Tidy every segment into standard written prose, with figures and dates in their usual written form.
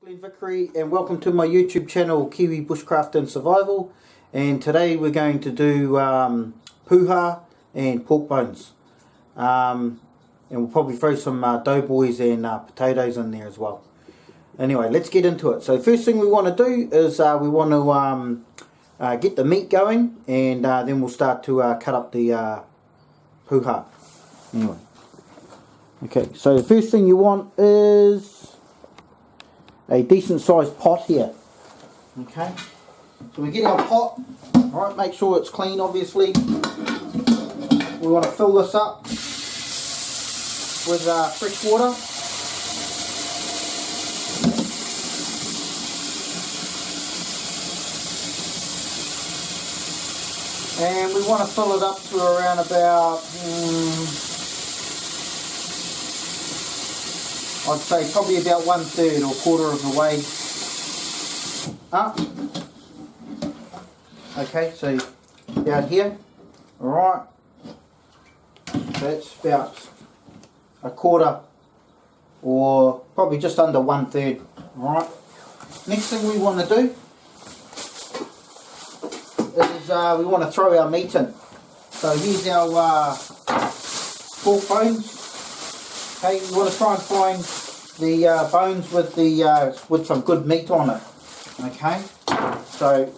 Glenn Vickery, and welcome to my YouTube channel Kiwi Bushcraft and Survival. And today we're going to do puwha and pork bones, and we'll probably throw some doughboys and potatoes in there as well. Anyway, let's get into it. So first thing we want to do is we want to get the meat going, and then we'll start to cut up the puwha. Anyway, okay, so the first thing you want is a decent sized pot here. Okay, so we get our pot, alright, make sure it's clean obviously. We want to fill this up with fresh water. And we want to fill it up to around about, I'd say probably about 1/3 or quarter of the way up. Okay, so down here, alright, that's about a quarter or probably just under 1/3. Alright, next thing we want to do is we want to throw our meat in. So here's our pork bones. Okay, you want to try and find the bones with some good meat on it. Okay, so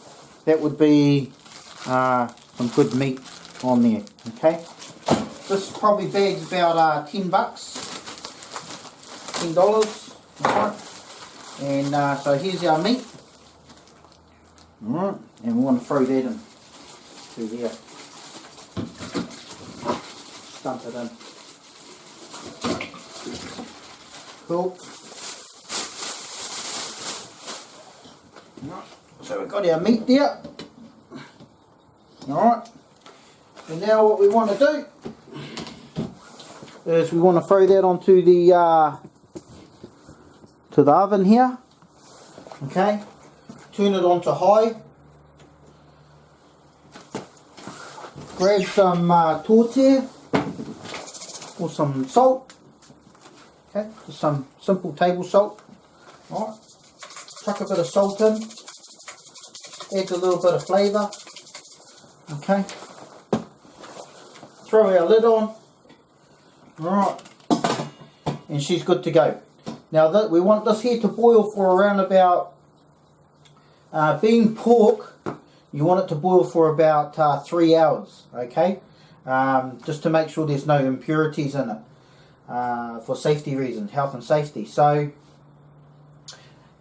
that would be some good meat on there. Okay, this probably bag's about $10. Alright, and so here's our meat. Alright, and we want to throw that in through there. Stump it in. Cool. So we've got our meat there. Alright. And now what we want to do is we want to throw that onto the oven here. Okay. Turn it on to high. Grab some tortilla or some salt. Okay, just some simple table salt. Alright, chuck a bit of salt in, adds a little bit of flavour. Okay, throw our lid on. Alright, and she's good to go. Now we want this here to boil for around about, being pork, you want it to boil for about 3 hours. Okay, just to make sure there's no impurities in it. For safety reasons, health and safety. So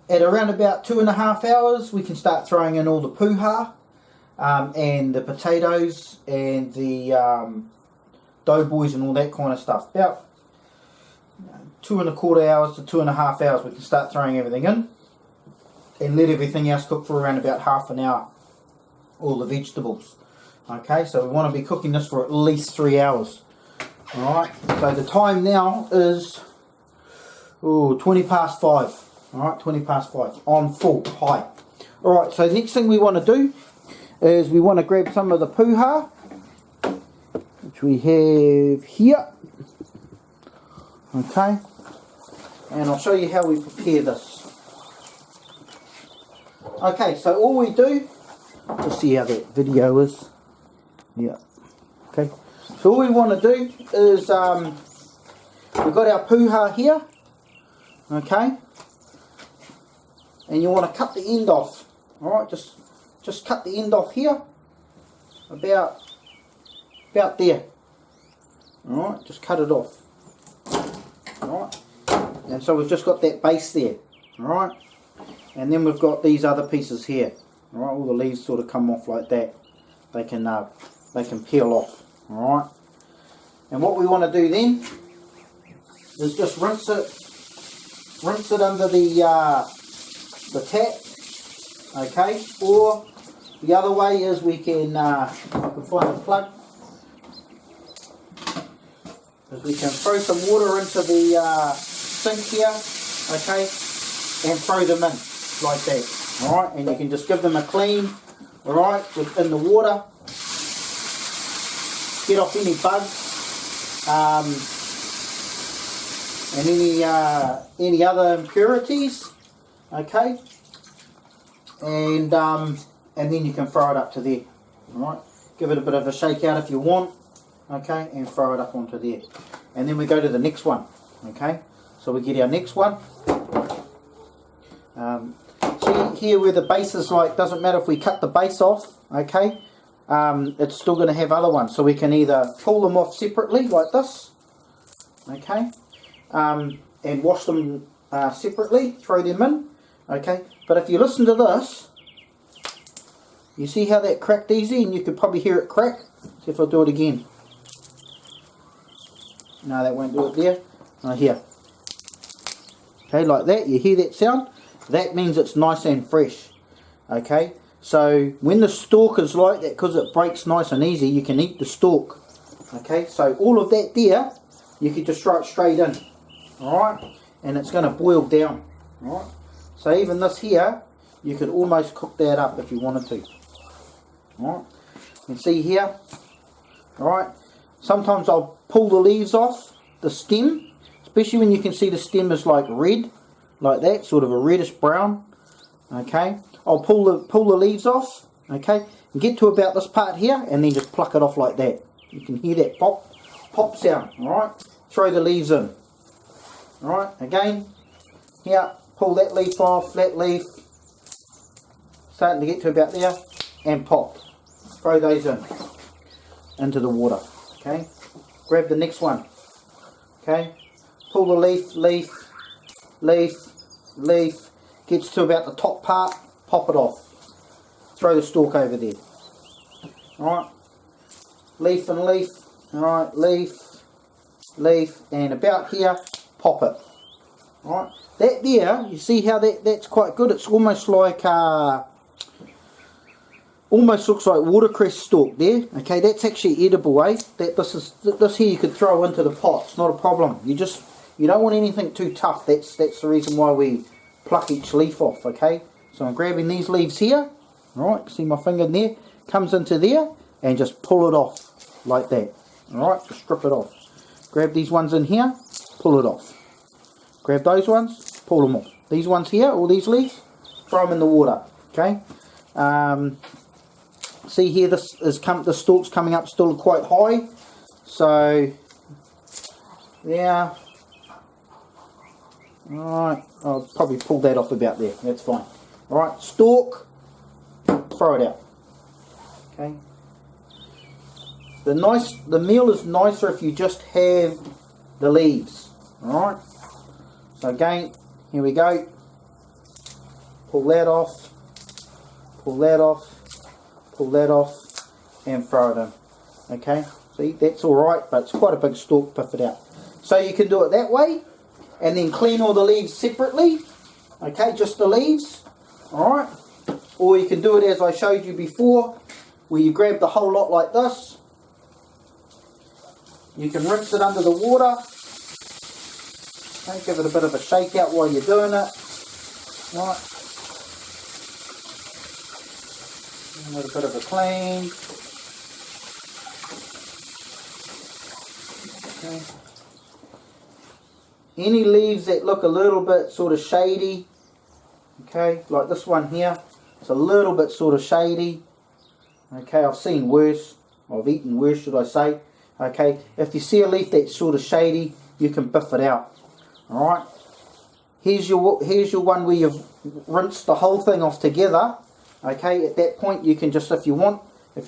at around about 2.5 hours we can start throwing in all the puwha and the potatoes and the doughboys and all that kind of stuff. About 2.25 hours to 2.5 hours we can start throwing everything in and let everything else cook for around about half an hour, all the vegetables. Okay, so we want to be cooking this for at least 3 hours. Alright, so the time now is 20 past 5. Alright, 20 past 5 on full high. Alright, so the next thing we want to do is we want to grab some of the puwha, which we have here. Okay, and I'll show you how we prepare this. Okay, so all we do, let's see how that video is. Yeah, okay. So all we want to do is, we've got our puwha here, okay, and you want to cut the end off. Alright, just cut the end off here, about there. Alright, just cut it off. Alright, and so we've just got that base there. Alright, and then we've got these other pieces here. Alright, all the leaves sort of come off like that. They can peel off. Alright, and what we want to do then is just rinse it under the tap. Okay, or the other way is we can, if I can find a plug, is we can throw some water into the sink here, okay, and throw them in like that. Alright, and you can just give them a clean, alright, within the water. Get off any bugs and any other impurities. okay, and then you can throw it up to there. Alright, give it a bit of a shake out if you want, okay, and throw it up onto there. And then we go to the next one, okay, so we get our next one. See here where the base is, like, doesn't matter if we cut the base off, okay, it's still going to have other ones, so we can either pull them off separately like this, okay, and wash them separately, throw them in, okay. But if you listen to this, you see how that cracked easy, and you could probably hear it crack. See if I do it again. No, that won't do it there. Oh, here. Okay, like that. You hear that sound? That means it's nice and fresh. Okay, so when the stalk is like that, because it breaks nice and easy, you can eat the stalk. Okay, so all of that there, you can just throw it straight in. Alright, and it's going to boil down. Alright, so even this here, you could almost cook that up if you wanted to. Alright, you can see here. Alright, sometimes I'll pull the leaves off the stem, especially when you can see the stem is like red, like that, sort of a reddish brown. Okay, I'll pull the leaves off, okay, and get to about this part here, and then just pluck it off like that. You can hear that pop sound. Alright, throw the leaves in. Alright, again, here, pull that leaf off, that leaf, starting to get to about there, and pop. Throw those into the water. Okay, grab the next one. Okay, pull the leaf, gets to about the top part, pop it off. Throw the stalk over there. Alright, leaf and leaf, alright, leaf, and about here, pop it. Alright, that there, you see how that's quite good? It's almost like almost looks like watercress stalk there. Okay, that's actually edible, eh? This here you could throw into the pot. It's not a problem. You don't want anything too tough. That's the reason why we pluck each leaf off. Okay, so I'm grabbing these leaves here. All right, see my finger in there, comes into there, and just pull it off like that. All right, just strip it off. Grab these ones in here, pull it off. Grab those ones, pull them off. These ones here, all these leaves, throw them in the water. Okay. See here, the stalk's coming up still quite high, so yeah. Alright, I'll probably pull that off about there, that's fine. Alright, stalk, throw it out. Okay. The meal is nicer if you just have the leaves. Alright. So again, here we go. Pull that off, pull that off, pull that off, and throw it in. Okay, see, that's alright, but it's quite a big stalk, puff it out. So you can do it that way, and then clean all the leaves separately. Okay, just the leaves. Alright, or you can do it as I showed you before, where you grab the whole lot like this. You can rinse it under the water. Okay, give it a bit of a shake out while you're doing it. Right. A little bit of a clean. Okay. Any leaves that look a little bit sort of shady, okay, like this one here, it's a little bit sort of shady. Okay, I've seen worse. I've eaten worse, should I say. Okay, if you see a leaf that's sort of shady, you can biff it out. Alright, here's your one where you've rinsed the whole thing off together. Okay, at that point you can just, if you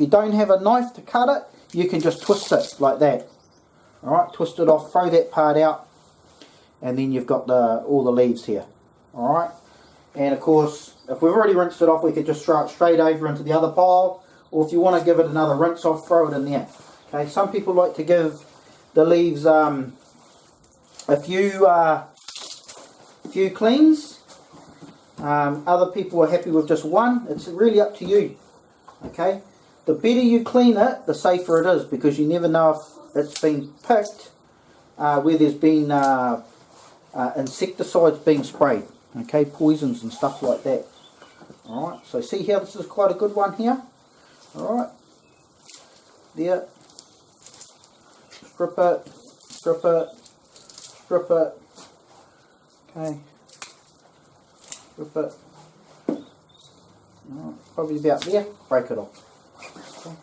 don't have a knife to cut it, you can just twist it like that. Alright, twist it off, throw that part out, and then you've got all the leaves here. Alright, and of course, if we've already rinsed it off, we could just throw it straight over into the other pile, or if you want to give it another rinse off, throw it in there. Okay, some people like to give the leaves a few cleans. Other people are happy with just one. It's really up to you. Okay, the better you clean it, the safer it is, because you never know if it's been picked where there's been insecticides being sprayed. Okay, poisons and stuff like that. Alright, so see how this is quite a good one here. Alright, there. Strip it, strip it, strip it. Okay. good bit. Probably about there. Break it off. Okay.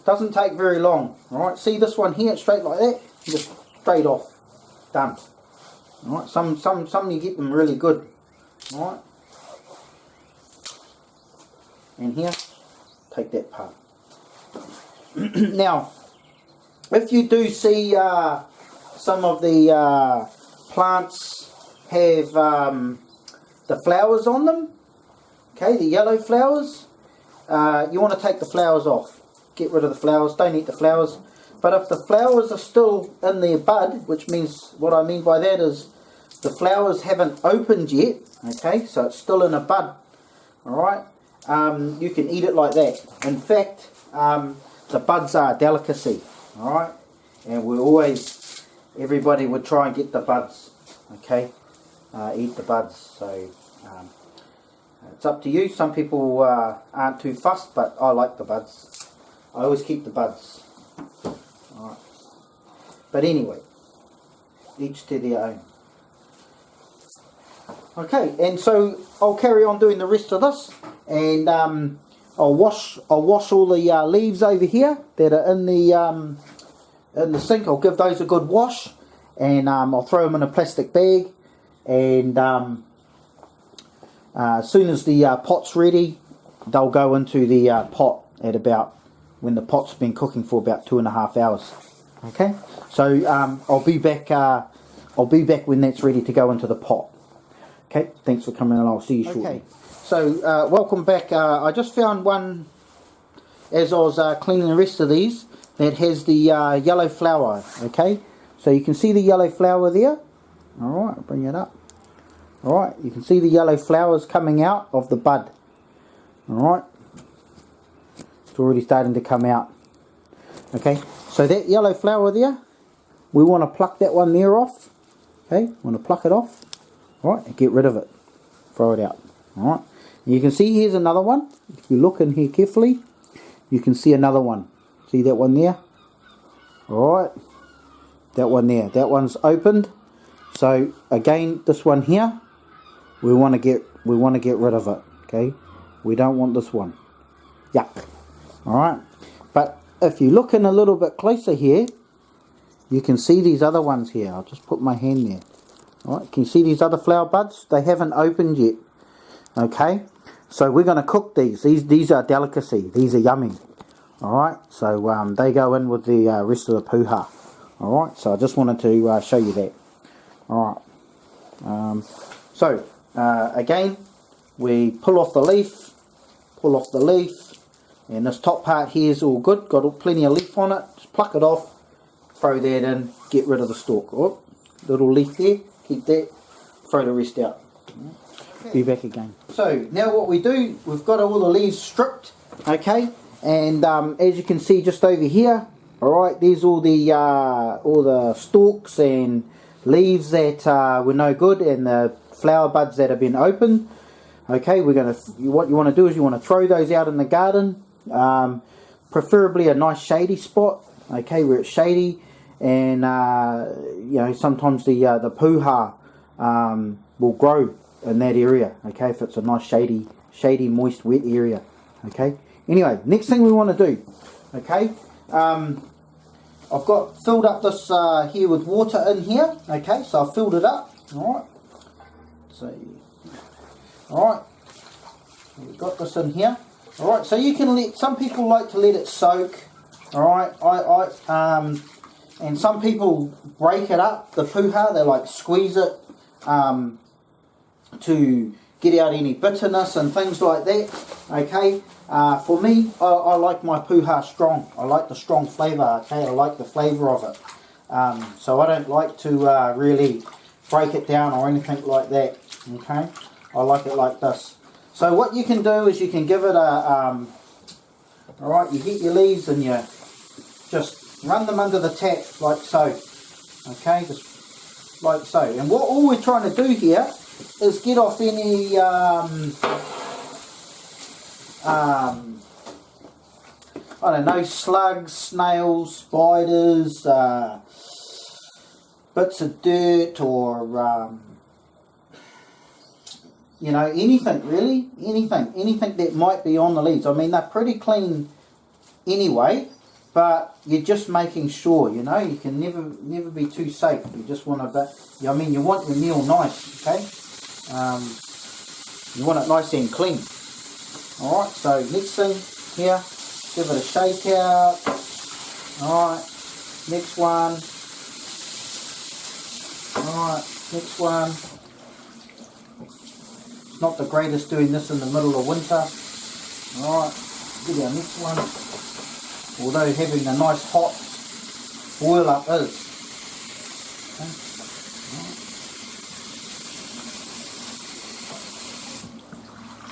Doesn't take very long. Alright, see this one here, straight like that? Just straight off. Done. Alright, some you get them really good. Alright. And here, take that part. Now, if you do see some of the plants have the flowers on them, okay, the yellow flowers, you want to take the flowers off. Get rid of the flowers, don't eat the flowers. But if the flowers are still in their bud, which means, what I mean by that is the flowers haven't opened yet, okay, so it's still in a bud, alright, you can eat it like that. In fact, the buds are a delicacy, alright, and we always, everybody would try and get the buds, okay, eat the buds, so it's up to you. Some people aren't too fussed, but I like the buds. I always keep the buds. Alright. But anyway, each to their own. Okay, and so I'll carry on doing the rest of this, and I'll wash all the leaves over here that are in the sink. I'll give those a good wash, and I'll throw them in a plastic bag, and as soon as the pot's ready, they'll go into the pot at about, when the pot's been cooking for about 2.5 hours. Okay, so I'll be back when that's ready to go into the pot. Okay, thanks for coming along. I'll see you shortly. Okay, so welcome back. I just found one as I was cleaning the rest of these that has the yellow flower. Okay, so you can see the yellow flower there. Alright, I'll bring it up. Alright, you can see the yellow flowers coming out of the bud. Alright, it's already starting to come out. Okay, so that yellow flower there, we want to pluck that one there off. Okay, want to pluck it off. Alright, and get rid of it. Throw it out. Alright, you can see here's another one. If you look in here carefully, you can see another one. See that one there? Alright, that one there. That one's opened. So again, this one here, we want to get rid of it. Okay, we don't want this one. Yuck. Alright, but if you look in a little bit closer here, you can see these other ones here. I'll just put my hand there. Alright, can you see these other flower buds? They haven't opened yet. Okay, so we're going to cook these. These are delicacy. These are yummy. Alright, so they go in with the rest of the puwha. Alright, so I just wanted to show you that. Alright, so again, we pull off the leaf, and this top part here is all good, got plenty of leaf on it. Just pluck it off, throw that in, get rid of the stalk. Oh, little leaf there, keep that, throw the rest out. Okay. Be back again. So now what we do, we've got all the leaves stripped, okay, and as you can see just over here, alright, there's all the stalks and leaves that were no good, and the flower buds that have been opened. Okay, what you want to do is you want to throw those out in the garden, preferably a nice shady spot, okay, where it's shady, and you know, sometimes the puwha will grow in that area, okay, if it's a nice shady, moist, wet area. Okay, anyway, next thing we want to do, okay, I've got filled up this here with water in here. Okay, so I've filled it up. Alright, so alright, we've got this in here. Alright, so you can let, some people like to let it soak. Alright, and some people break it up, the puwha, they like squeeze it to get out any bitterness and things like that. Okay, for me, I like my puwha strong. I like the strong flavour. Okay, I like the flavour of it. So I don't like to really break it down or anything like that. Okay, I like it like this. So what you can do is you can give it a alright, you get your leaves and you just run them under the tap like so. Okay, just like so. And what all we're trying to do here is get off any I don't know, slugs, snails, spiders, bits of dirt, or you know, anything really, anything that might be on the leaves. I mean, they're pretty clean anyway, but you're just making sure, you know, you can never be too safe. You just want to, I mean, you want your meal nice, okay? You want it nice and clean. Alright, so next thing here, give it a shake out. Alright, next one. Alright, next one. It's not the greatest doing this in the middle of winter. Alright, get our next one. Although having a nice hot boil up is. Okay.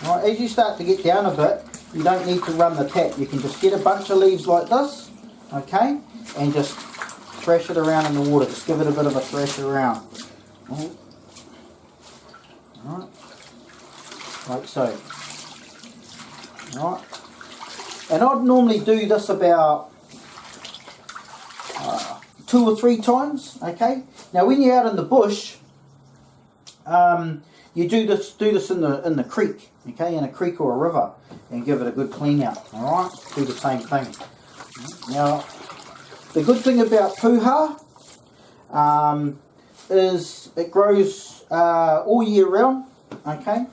Alright, as you start to get down a bit, you don't need to run the tap. You can just get a bunch of leaves like this, okay, and just thrash it around in the water. Just give it a bit of a thrash around. Alright, like so. Alright, and I'd normally do this about 2 or 3 times, okay. Now when you're out in the bush, you do this in the creek, okay, in a creek or a river, and give it a good clean out. Alright, do the same thing. Now, the good thing about puwha is it grows all year round, okay,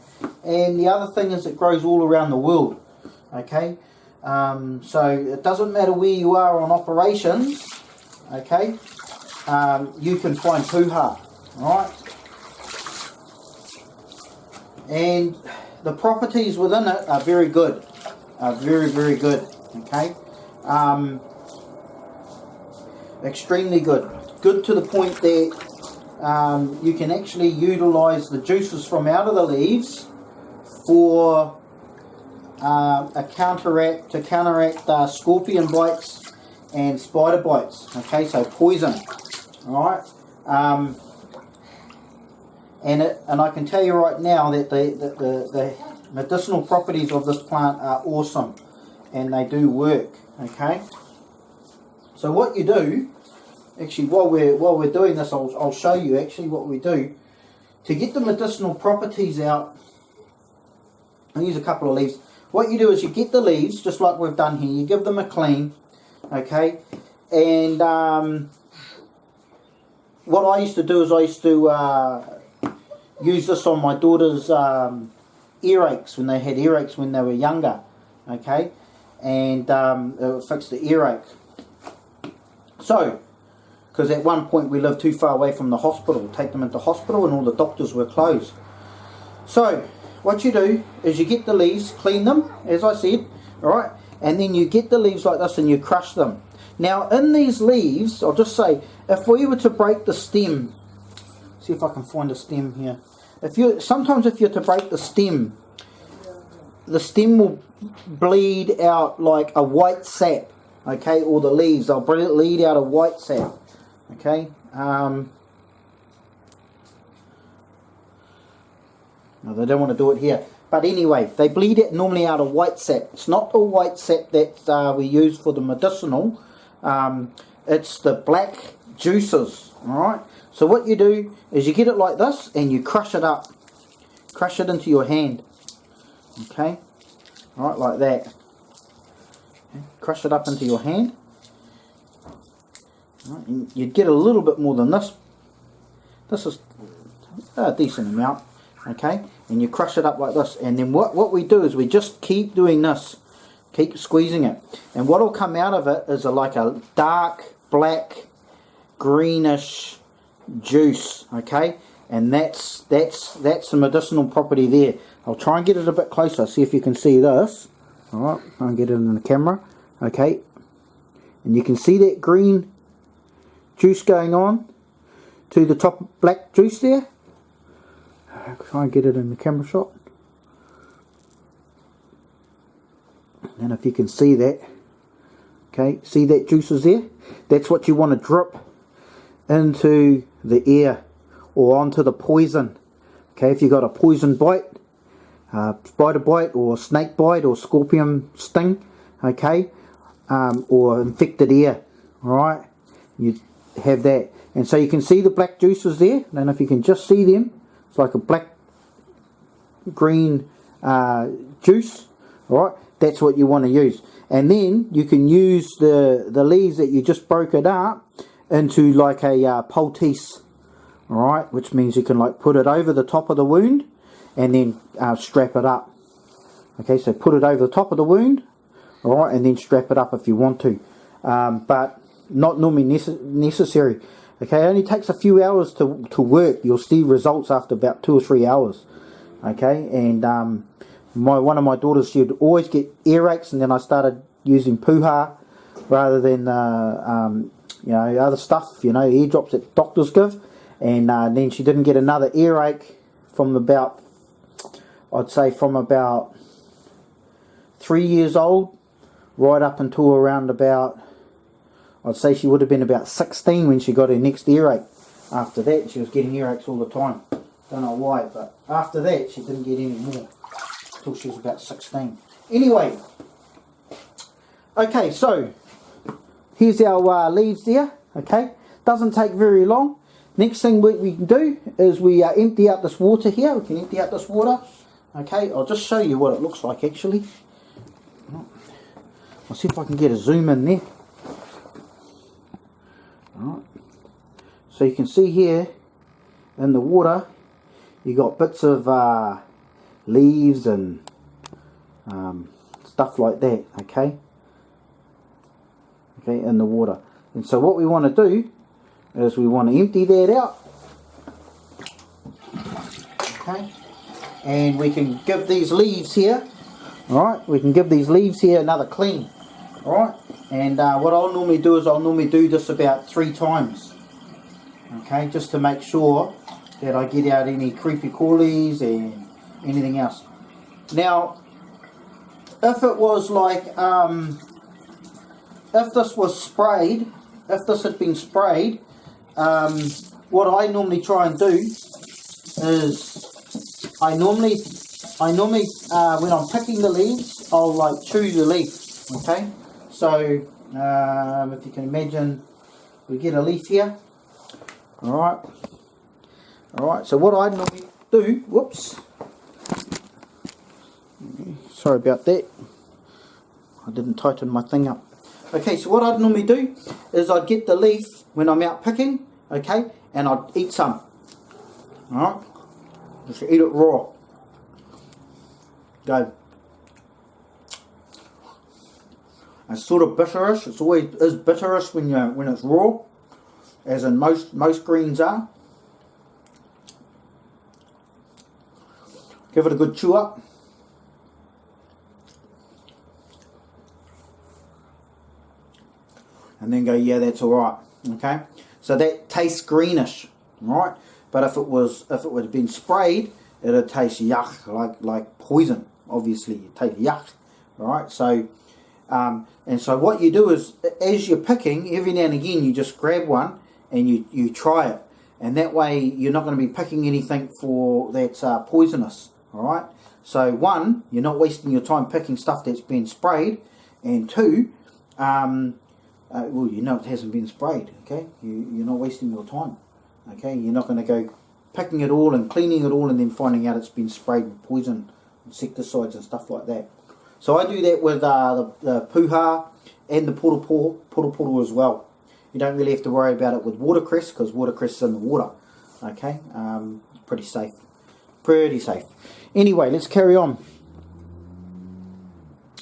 and the other thing is it grows all around the world, okay. So it doesn't matter where you are on operations, okay, you can find puwha, alright. And the properties within it are very good, very good, okay, extremely good to the point that you can actually utilize the juices from out of the leaves for to counteract scorpion bites and spider bites, okay, so poison, alright. And I can tell you right now that the medicinal properties of this plant are awesome, and they do work, okay. So what you do, actually while we're doing this, I'll show you actually what we do to get the medicinal properties out. I'll use a couple of leaves. What you do is you get the leaves, just like we've done here, you give them a clean, okay, and what I used to do is I used to use this on my daughter's earaches, when they had earaches when they were younger, okay, and it would fix the earache. So, because at one point we lived too far away from the hospital, take them into hospital and all the doctors were closed. So, what you do is you get the leaves, clean them, as I said, alright, and then you get the leaves like this and you crush them. Now, in these leaves, I'll just say, if we were to break the stem, see if I can find a stem here. Sometimes if you're to break the stem will bleed out like a white sap, okay, or the leaves, they'll bleed out a white sap, okay. No, they don't want to do it here, but anyway, they bleed it normally out a white sap. It's not the white sap that we use for the medicinal, it's the black juices, alright. So what you do is you get it like this and you crush it up. Crush it into your hand. Okay? Alright, like that. Okay. Crush it up into your hand. Right, and you'd get a little bit more than this. This is a decent amount. Okay? And you crush it up like this. And then what we do is we just keep doing this. Keep squeezing it. And what will come out of it is like a dark, black, greenish juice, okay, and that's the medicinal property there. I'll try and get it a bit closer, see if you can see this. Alright, try and get it in the camera, okay, and you can see that green juice going on to the top black juice there. I'll try and get it in the camera shot, and if you can see that, okay, see that juice is there? That's what you want to drip into the air or onto the poison. Okay, if you got a poison bite, spider bite or snake bite or scorpion sting, okay, or infected ear, alright, you have that. And so you can see the black juices there. I don't know if you can just see them. It's like a black green juice, alright, that's what you want to use. And then you can use the leaves that you just broke it up into like a poultice, alright, which means you can like put it over the top of the wound and then strap it up. Okay, so put it over the top of the wound, alright, and then strap it up if you want to, but not normally necessary. Okay, it only takes a few hours to work. You'll see results after about 2 or 3 hours. Okay, and one of my daughters, she'd always get earaches, and then I started using Puwha rather than you know, other stuff, you know, ear drops that doctors give, and then she didn't get another earache from about, I'd say from about 3 years old right up until around about, I'd say she would have been about 16 when she got her next earache. After that, she was getting earaches all the time. Don't know why, but after that, she didn't get any more until she was about 16. Anyway, okay, so here's our leaves there. Okay, doesn't take very long. Next thing we can do is we empty out this water here. We can empty out this water. Okay, I'll just show you what it looks like actually. I'll see if I can get a zoom in there. Alright, so you can see here in the water you got bits of leaves and stuff like that, okay, in the water. And so what we want to do is we want to empty that out, okay, and we can give these leaves here, alright, we can give these leaves here another clean, alright. And what I'll normally do is I'll normally do this about 3 times, okay, just to make sure that I get out any creepy crawlies and anything else. Now, if it was like, if this was sprayed, if this had been sprayed, what I normally try and do is I normally when I'm picking the leaves, I'll like chew the leaf, okay. So, if you can imagine, we get a leaf here, alright, so what I normally do, whoops, sorry about that, I didn't tighten my thing up. Okay, so what I'd normally do is I'd get the leaf when I'm out picking, okay, and I'd eat some, alright, just eat it raw, go. It's sort of bitterish. It's always is bitterish when it's raw, as in most greens are. Give it a good chew up. And then go, yeah, that's alright. Okay? So that tastes greenish, right? But if it would have been sprayed, it'd taste yuck, like poison. Obviously, it tastes yuck. Alright, so and so what you do is, as you're picking, every now and again you just grab one and you try it, and that way you're not going to be picking anything that's poisonous. Alright, so one, you're not wasting your time picking stuff that's been sprayed, and two, well, you know it hasn't been sprayed, okay, you're not wasting your time, okay, you're not going to go picking it all and cleaning it all and then finding out it's been sprayed with poison, insecticides and stuff like that. So I do that with the Puwha and the Pork as well. You don't really have to worry about it with watercress, because watercress is in the water. Okay, pretty safe. Pretty safe. Anyway, let's carry on.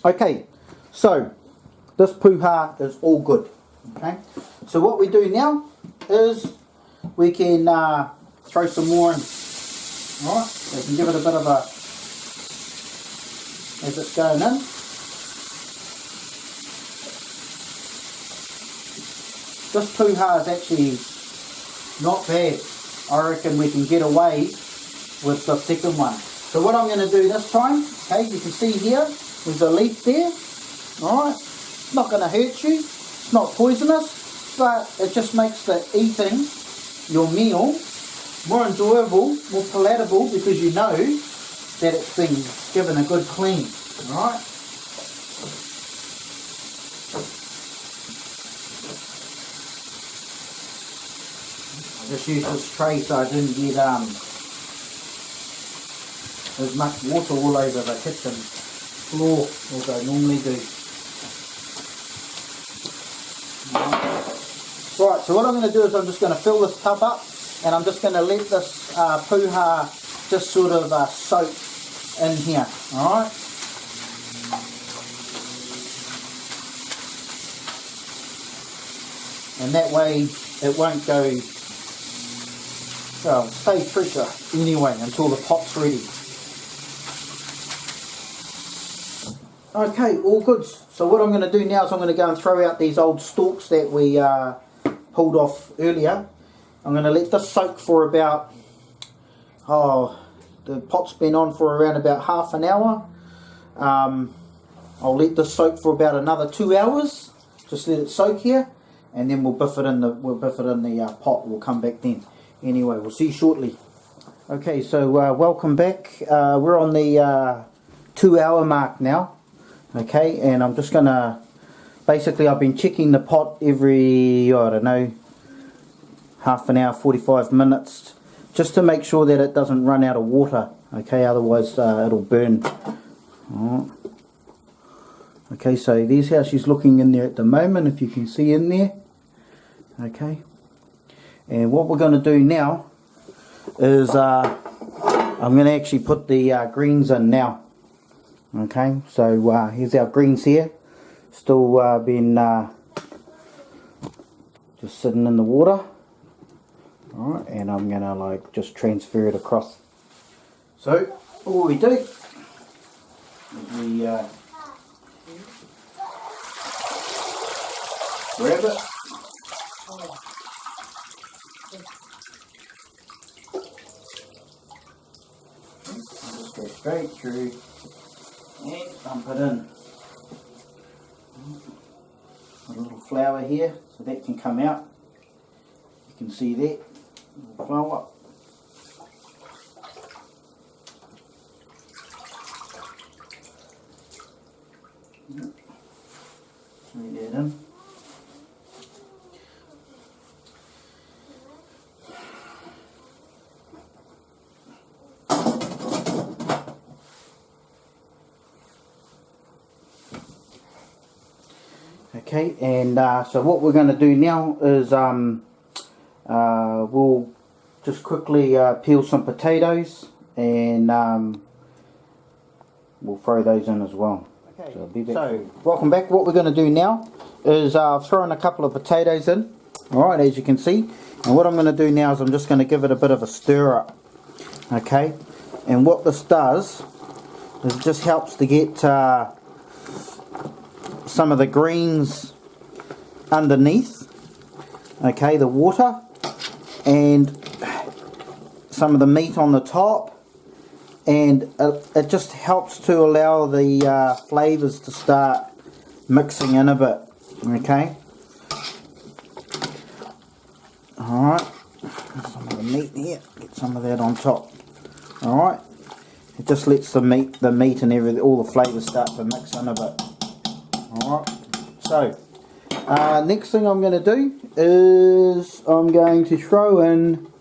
Okay, so this Puwha is all good. Okay, so what we do now is we can throw some more in. Alright, so we can give it a bit of a, as it's going in. This Puwha is actually not bad. I reckon we can get away with the second one. So what I'm going to do this time, okay, you can see here, there's a leaf there. Alright, it's not going to hurt you, it's not poisonous, but it just makes the eating your meal more enjoyable, more palatable, because you know that it's been given a good clean. Alright? I just used this tray so I didn't get as much water all over the kitchen floor as I normally do. Right, so what I'm going to do is I'm just going to fill this tub up, and I'm just going to let this puwha just sort of soak in here, alright? And that way it won't go, well, stay pressure anyway until the pot's ready. Okay, all good. So what I'm going to do now is I'm going to go and throw out these old stalks that we pulled off earlier. I'm going to let this soak for about, the pot's been on for around about half an hour. I'll let this soak for about another 2 hours. Just let it soak here, and then we'll biff it in the pot. We'll come back then. Anyway, we'll see you shortly. Okay, so welcome back. We're on the 2 hour mark now. Okay, and I'm just gonna, basically I've been checking the pot every, I don't know, half an hour, 45 minutes, just to make sure that it doesn't run out of water. Okay, otherwise it'll burn. Alright. Okay, so there's how she's looking in there at the moment, if you can see in there. Okay, and what we're going to do now is I'm going to actually put the greens in now. Okay, so here's our greens here, still been just sitting in the water. Alright, and I'm going to like just transfer it across. So all we do is we grab it. Just go straight through and dump it in. A little flower here, so that can come out. You can see that little flower. Lay that in. Okay, and so what we're going to do now is we'll just quickly peel some potatoes, and we'll throw those in as well. Okay, so welcome back. What we're going to do now is throw in a couple of potatoes in, alright, as you can see. And what I'm going to do now is I'm just going to give it a bit of a stir up. Okay, and what this does is it just helps to get some of the greens underneath, okay, the water, and some of the meat on the top, and it just helps to allow the flavours to start mixing in a bit. Okay, alright, some of the meat here, get some of that on top. Alright, it just lets the meat and everything, all the flavours start to mix in a bit. Alright, so next thing I'm going to do is I'm going to throw in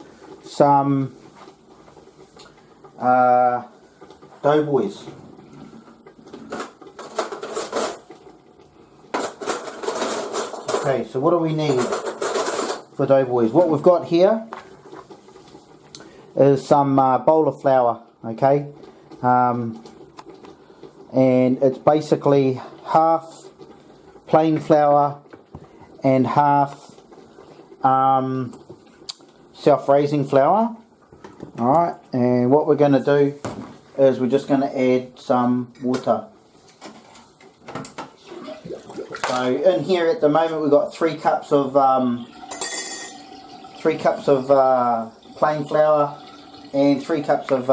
some doughboys. Okay, so what do we need for doughboys? What we've got here is some bowl of flour, okay, and it's basically half plain flour and half self-raising flour. Alright, and what we're going to do is we're just going to add some water. So in here at the moment we've got 3 cups of plain flour and 3 cups of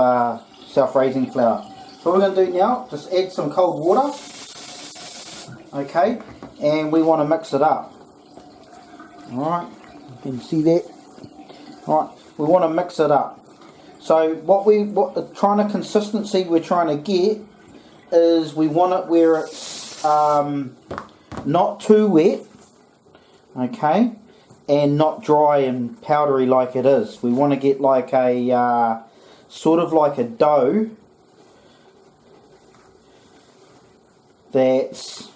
self-raising flour. So what we're going to do now, just add some cold water. Okay, and we want to mix it up. Alright, you can see that. Alright, we want to mix it up. So what the kind of consistency we're trying to get is we want it where it's not too wet, okay, and not dry and powdery like it is. We want to get like a sort of like a dough, that's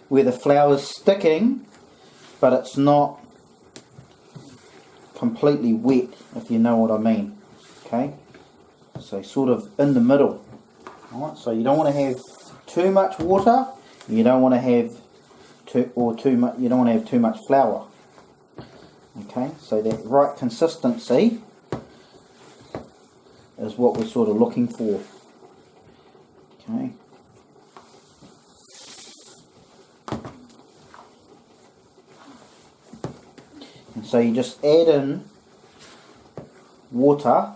where the flour's sticking, but it's not completely wet, if you know what I mean. Okay, so sort of in the middle. Alright, so you don't want to have too much water, you don't want to have too much, you don't want to have too much flour. Okay, so that right consistency is what we're sort of looking for. Okay. And so you just add in water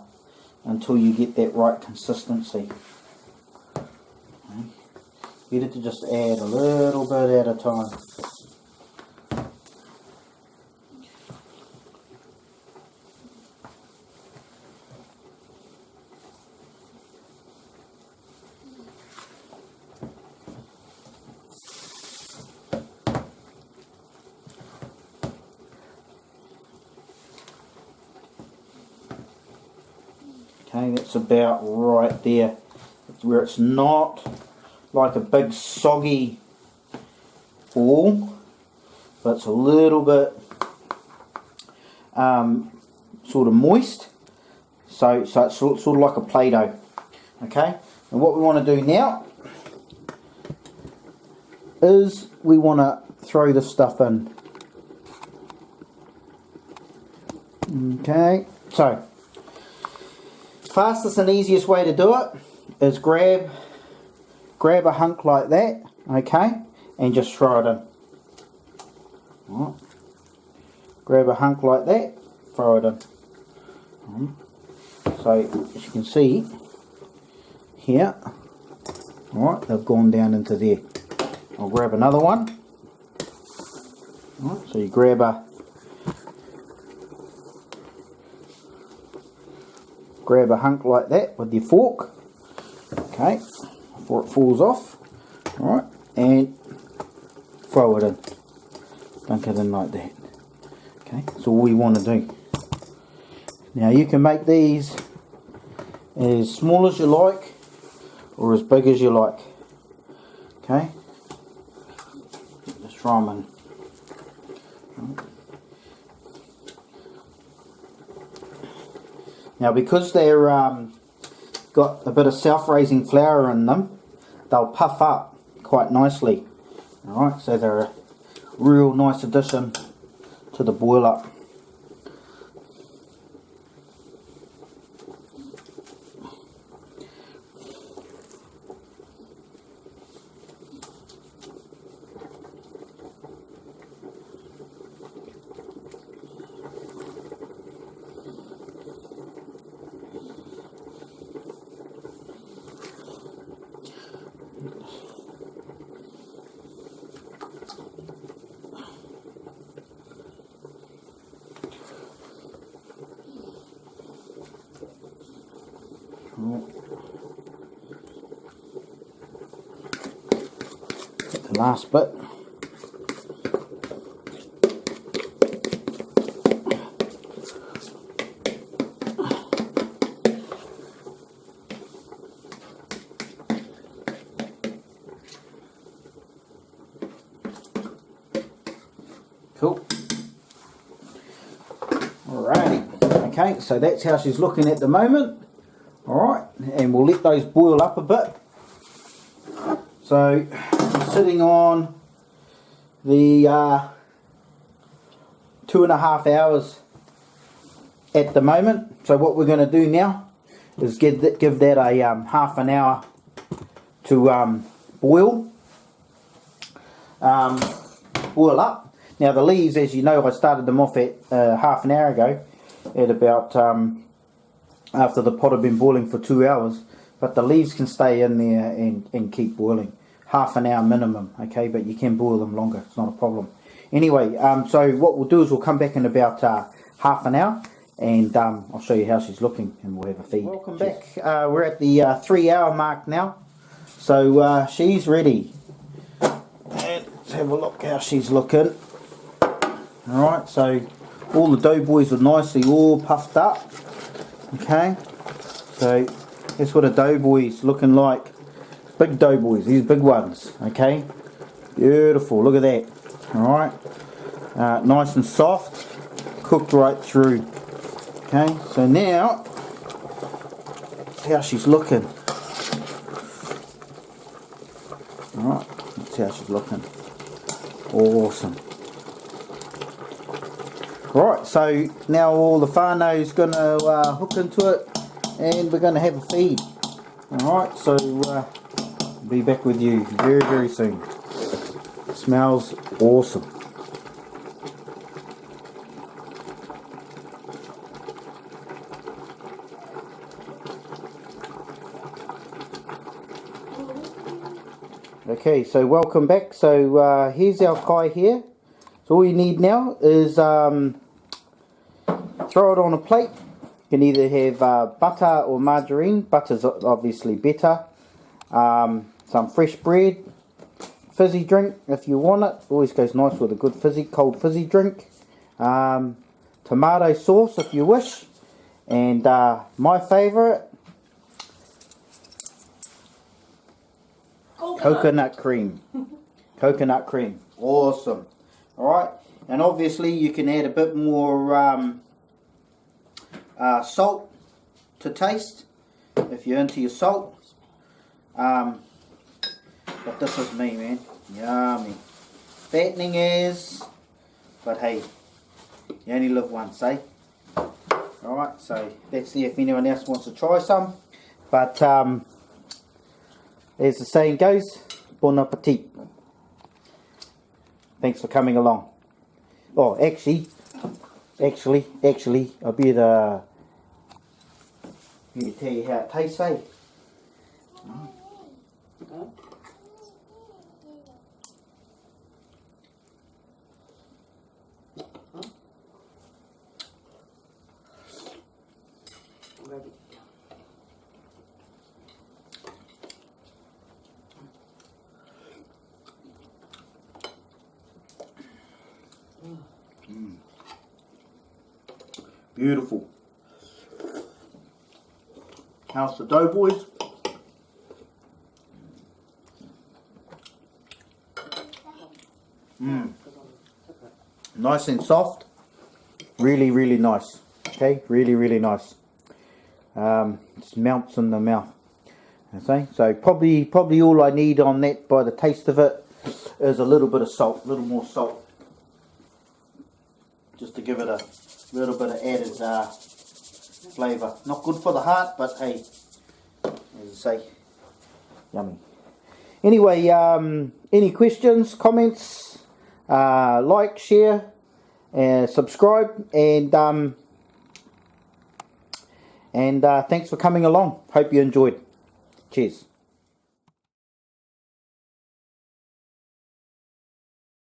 until you get that right consistency. Okay. Better to just add a little bit at a time. Okay, that's about right there. It's where it's not like a big soggy ball, but it's a little bit sort of moist. So it's sort of like a Play-Doh. Okay, and what we want to do now is we want to throw the stuff in. Okay, so fastest and easiest way to do it is grab a hunk like that, okay, and just throw it in. Right. Grab a hunk like that, throw it in. So as you can see here, alright, they've gone down into there. I'll grab another one. Alright, so you grab a hunk like that with your fork, okay, before it falls off, alright, and throw it in, dunk it in like that. Okay, that's all we want to do. Now you can make these as small as you like or as big as you like. Okay, just throw them in. Now because they're got a bit of self-raising flour in them, they'll puff up quite nicely. Alright, so they're a real nice addition to the boil up. The last bit. Cool. Alrighty. Okay, so that's how she's looking at the moment. Alright, and we'll let those boil up a bit. So I'm sitting on the 2.5 hours at the moment. So what we're going to do now is give that a half an hour to boil up. Now the leaves, as you know, I started them off at half an hour ago at about after the pot had been boiling for 2 hours, but the leaves can stay in there and keep boiling. Half an hour minimum, okay, but you can boil them longer, it's not a problem. Anyway, so what we'll do is we'll come back in about half an hour and I'll show you how she's looking and we'll have a feed. Welcome back. We're at the 3 hour mark now, so she's ready. And let's have a look how she's looking. Alright, so all the dough boys are nicely all puffed up. Okay, so that's what a dough boy is looking like big doughboys, these big ones, okay? Beautiful, look at that. Alright, nice and soft, cooked right through. Okay, so now, that's how she's looking. Alright, that's how she's looking. Awesome. Right, so now all the whānau's going to hook into it, and we're going to have a feed. Alright, so be back with you very, very soon. It smells awesome. Okay, so welcome back. So here's our kai here. So all you need now is throw it on a plate. You can either have butter or margarine. Butter's obviously better. Some fresh bread, fizzy drink if you want it. Always goes nice with a good fizzy, cold fizzy drink. Tomato sauce if you wish. And my favourite, coconut cream. Coconut cream. Awesome. Alright. And obviously you can add a bit more salt to taste if you're into your salt. But this is me, man. Yummy. Fattening is, but hey, you only live once, eh? Alright, so that's there if anyone else wants to try some. But as the saying goes, bon appetit. Thanks for coming along. Oh, actually, I better tell you how it tastes, eh? Beautiful. How's the dough, boys? Nice and soft. Really, really nice. Okay, really, really nice. Just melts in the mouth. Okay, so probably all I need on that, by the taste of it, is a little bit of salt, a little more salt, just to give it a little bit of added flavour. Not good for the heart, but hey, as I say, yummy. Anyway, any questions, comments, like, share, subscribe, and thanks for coming along. Hope you enjoyed. Cheers.